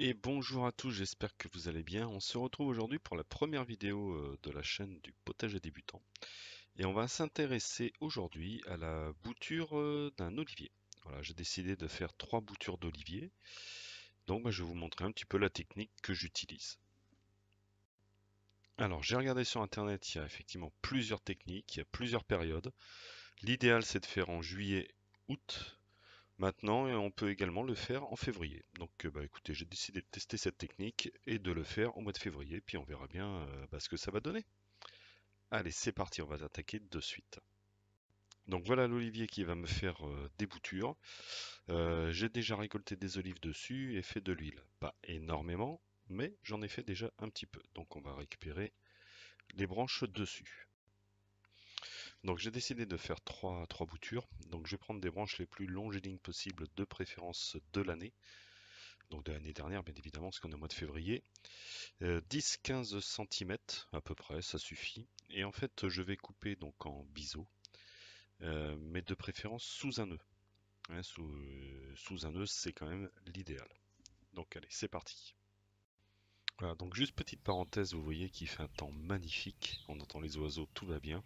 Et bonjour à tous, j'espère que vous allez bien. On se retrouve aujourd'hui pour la première vidéo de la chaîne du potager débutant. Et on va s'intéresser aujourd'hui à la bouture d'un olivier. Voilà, j'ai décidé de faire 3 boutures d'olivier. Donc je vais vous montrer un petit peu la technique que j'utilise. Alors j'ai regardé sur internet, il y a effectivement plusieurs techniques, il y a plusieurs périodes. L'idéal c'est de faire en juillet, août. Maintenant, on peut également le faire en février. Donc, écoutez, j'ai décidé de tester cette technique et de le faire au mois de février, puis on verra bien ce que ça va donner. Allez, c'est parti, on va attaquer de suite. Donc voilà l'olivier qui va me faire des boutures. J'ai déjà récolté des olives dessus et fait de l'huile. Pas énormément, mais j'en ai fait déjà un petit peu. Donc on va récupérer les branches dessus. Donc j'ai décidé de faire trois boutures. Donc je vais prendre des branches les plus longiligne possibles, de préférence de l'année. Donc de l'année dernière, bien évidemment, parce qu'on est au mois de février. 10-15 cm à peu près, ça suffit. Et en fait, je vais couper donc en biseau, mais de préférence sous un nœud. Hein, sous un nœud, c'est quand même l'idéal. Donc allez, c'est parti. Voilà, donc juste petite parenthèse, vous voyez qu'il fait un temps magnifique, on entend les oiseaux, tout va bien.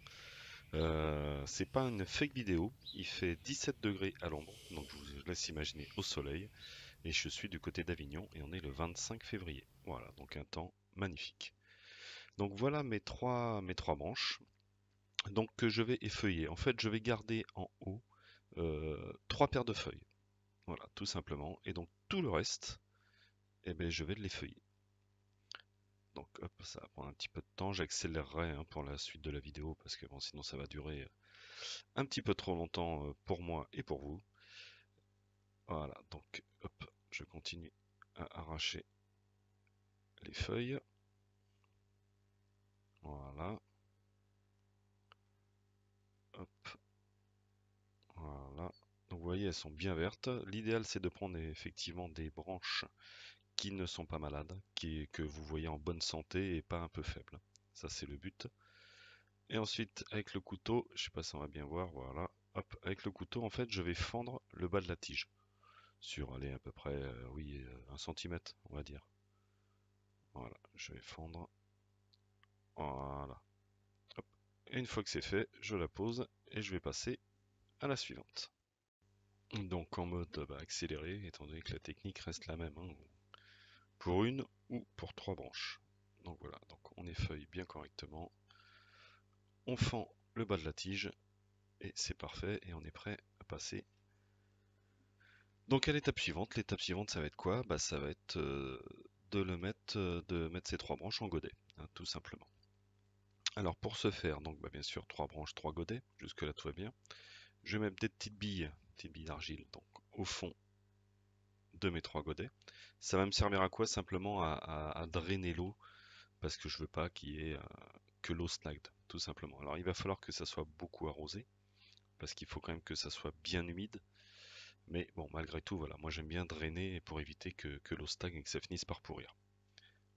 C'est pas une fake vidéo, il fait 17 degrés à l'ombre, donc je vous laisse imaginer au soleil, et je suis du côté d'Avignon, et on est le 25 février. Voilà, donc un temps magnifique. Donc voilà mes trois branches, donc que je vais effeuiller. En fait, je vais garder en haut 3 paires de feuilles. Voilà, tout simplement. Et donc tout le reste, eh ben, je vais l'effeuiller. Donc hop, ça va prendre un petit peu de temps. J'accélérerai hein, pour la suite de la vidéo parce que bon, sinon ça va durer un petit peu trop longtemps pour moi et pour vous. Voilà, donc hop, je continue à arracher les feuilles. Voilà, hop, voilà. Donc vous voyez, elles sont bien vertes. L'idéal c'est de prendre effectivement des branches qui ne sont pas malades, que vous voyez en bonne santé et pas un peu faibles. Ça c'est le but. Et ensuite avec le couteau, je sais pas si on va bien voir, voilà. Hop, avec le couteau en fait je vais fendre le bas de la tige. Sur allez à peu près oui 1 cm on va dire. Voilà, je vais fendre. Voilà. Hop. Et une fois que c'est fait, je la pose et je vais passer à la suivante. Donc en mode accéléré, étant donné que la technique reste la même, hein, pour une ou pour 3 branches. Donc voilà, donc on effeuille bien correctement, on fend le bas de la tige et c'est parfait et on est prêt à passer. Donc à l'étape suivante, ça va être quoi? Bah ça va être de mettre ces 3 branches en godet, hein, tout simplement. Alors pour ce faire, donc bien sûr 3 branches, 3 godets, jusque là tout va bien. Je vais mettre des petites billes d'argile, donc au fond de mes 3 godets. Ça va me servir à quoi? Simplement à drainer l'eau, parce que je veux pas qu'il y ait que l'eau stagne, tout simplement. Alors il va falloir que ça soit beaucoup arrosé, parce qu'il faut quand même que ça soit bien humide. Mais bon, malgré tout, voilà, moi j'aime bien drainer pour éviter que l'eau stagne et que ça finisse par pourrir.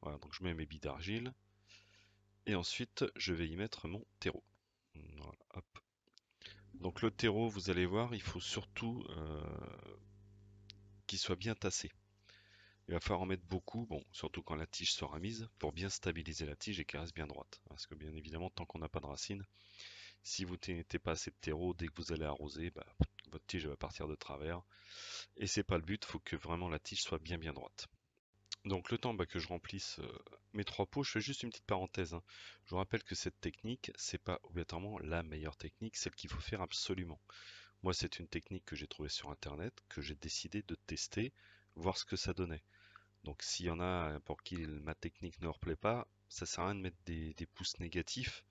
Voilà, donc je mets mes billes d'argile, et ensuite je vais y mettre mon terreau. Voilà, hop. Donc le terreau, vous allez voir, il faut surtout qu'il soit bien tassé. Il va falloir en mettre beaucoup, bon, surtout quand la tige sera mise, pour bien stabiliser la tige et qu'elle reste bien droite. Parce que bien évidemment, tant qu'on n'a pas de racines, si vous ne mettez pas assez de terreau, dès que vous allez arroser, votre tige va partir de travers. Et c'est pas le but, il faut que vraiment la tige soit bien droite. Donc le temps que je remplisse mes 3 pots, je fais juste une petite parenthèse, hein. Je vous rappelle que cette technique, c'est pas obligatoirement la meilleure technique, celle qu'il faut faire absolument. Moi, c'est une technique que j'ai trouvée sur internet, que j'ai décidé de tester, voir ce que ça donnait. Donc s'il y en a pour qui ma technique ne leur plaît pas, ça sert à rien de mettre des pouces négatifs.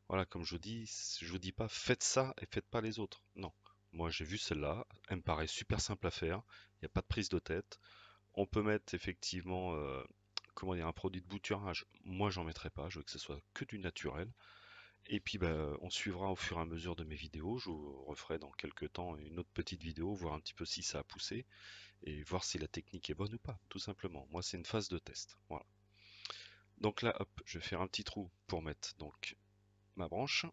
Voilà, comme je vous dis pas faites ça et faites pas les autres. Non. Moi j'ai vu celle-là, elle me paraît super simple à faire, il n'y a pas de prise de tête. On peut mettre effectivement comment dire un produit de bouturage. Moi j'en mettrai pas, je veux que ce soit que du naturel. Et puis on suivra au fur et à mesure de mes vidéos. Je vous referai dans quelques temps une autre petite vidéo, voir un petit peu si ça a poussé et voir si la technique est bonne ou pas, tout simplement. Moi, c'est une phase de test. Voilà. Donc là, hop, je vais faire un petit trou pour mettre donc ma branche.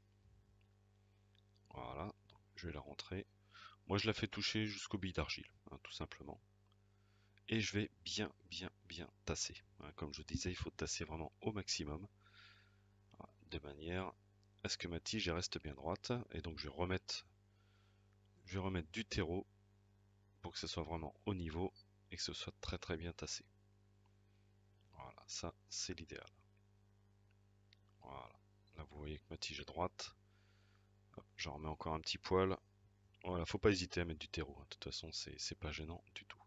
Voilà, donc, je vais la rentrer. Moi, je la fais toucher jusqu'aux billes d'argile, hein, tout simplement. et je vais bien tasser. Voilà, comme je vous disais, il faut tasser vraiment au maximum, voilà, de manière à ce que ma tige elle reste bien droite. Et donc je vais remettre du terreau pour que ce soit vraiment au niveau et que ce soit très bien tassé. Voilà, ça c'est l'idéal. Voilà, là vous voyez que ma tige est droite. Hop, j'en remets encore un petit poil. Voilà, faut pas hésiter à mettre du terreau, hein. De toute façon, c'est pas gênant du tout.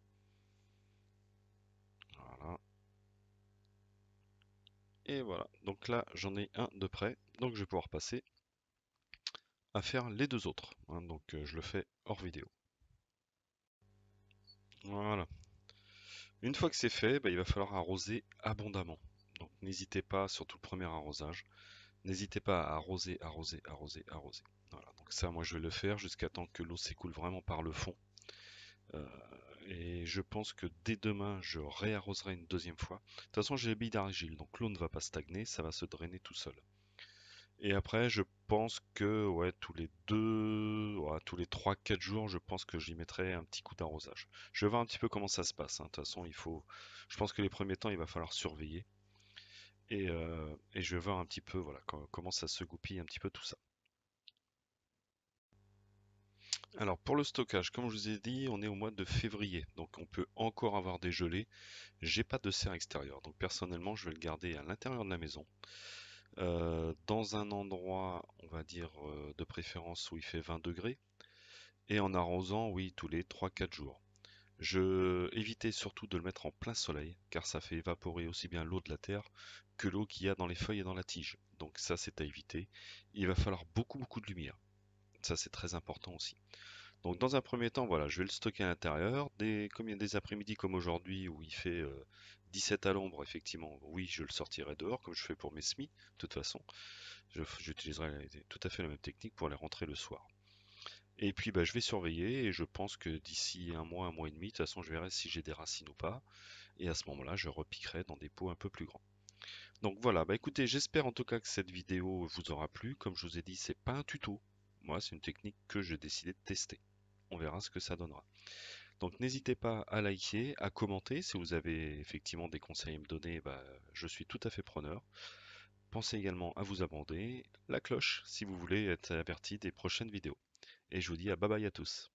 Voilà. Et voilà. Donc là, j'en ai un de près. Donc je vais pouvoir passer à faire les deux autres, hein. Donc je le fais hors vidéo. Voilà. Une fois que c'est fait, bah, il va falloir arroser abondamment. Donc n'hésitez pas, surtout le premier arrosage, n'hésitez pas à arroser. Voilà. Donc ça, moi, je vais le faire jusqu'à temps que l'eau s'écoule vraiment par le fond. Euh, et je pense que dès demain, je réarroserai une deuxième fois. De toute façon, j'ai les billes d'argile, donc l'eau ne va pas stagner, ça va se drainer tout seul. Et après, je pense que ouais, tous les 3, 4 jours, je pense que j'y mettrai un petit coup d'arrosage. Je vais voir un petit peu comment ça se passe, hein. De toute façon, je pense que les premiers temps, il va falloir surveiller. Et je vais voir un petit peu voilà, comment ça se goupille un petit peu tout ça. Alors pour le stockage, comme je vous ai dit, on est au mois de février, donc on peut encore avoir des gelées. J'ai pas de serre extérieure, donc personnellement, je vais le garder à l'intérieur de la maison. Dans un endroit, on va dire de préférence où il fait 20 degrés, et en arrosant, oui, tous les 3, 4 jours. Évitez surtout de le mettre en plein soleil, car ça fait évaporer aussi bien l'eau de la terre que l'eau qu'il y a dans les feuilles et dans la tige. Donc ça, c'est à éviter. Il va falloir beaucoup de lumière. Ça, c'est très important aussi. Donc dans un premier temps, voilà, je vais le stocker à l'intérieur. Comme il y a des après-midi comme aujourd'hui où il fait 17 à l'ombre, effectivement, oui, je le sortirai dehors comme je fais pour mes semis. De toute façon, j'utiliserai tout à fait la même technique pour les rentrer le soir. Et puis bah, je vais surveiller et je pense que d'ici un mois et demi, de toute façon, je verrai si j'ai des racines ou pas. Et à ce moment-là, je repiquerai dans des pots un peu plus grands. Donc voilà, bah écoutez, j'espère en tout cas que cette vidéo vous aura plu. Comme je vous ai dit, c'est pas un tuto. Moi, c'est une technique que j'ai décidé de tester. On verra ce que ça donnera. Donc n'hésitez pas à liker, à commenter. Si vous avez effectivement des conseils à me donner, bah, je suis tout à fait preneur. Pensez également à vous abonner, la cloche si vous voulez être averti des prochaines vidéos. Et je vous dis à bye bye à tous.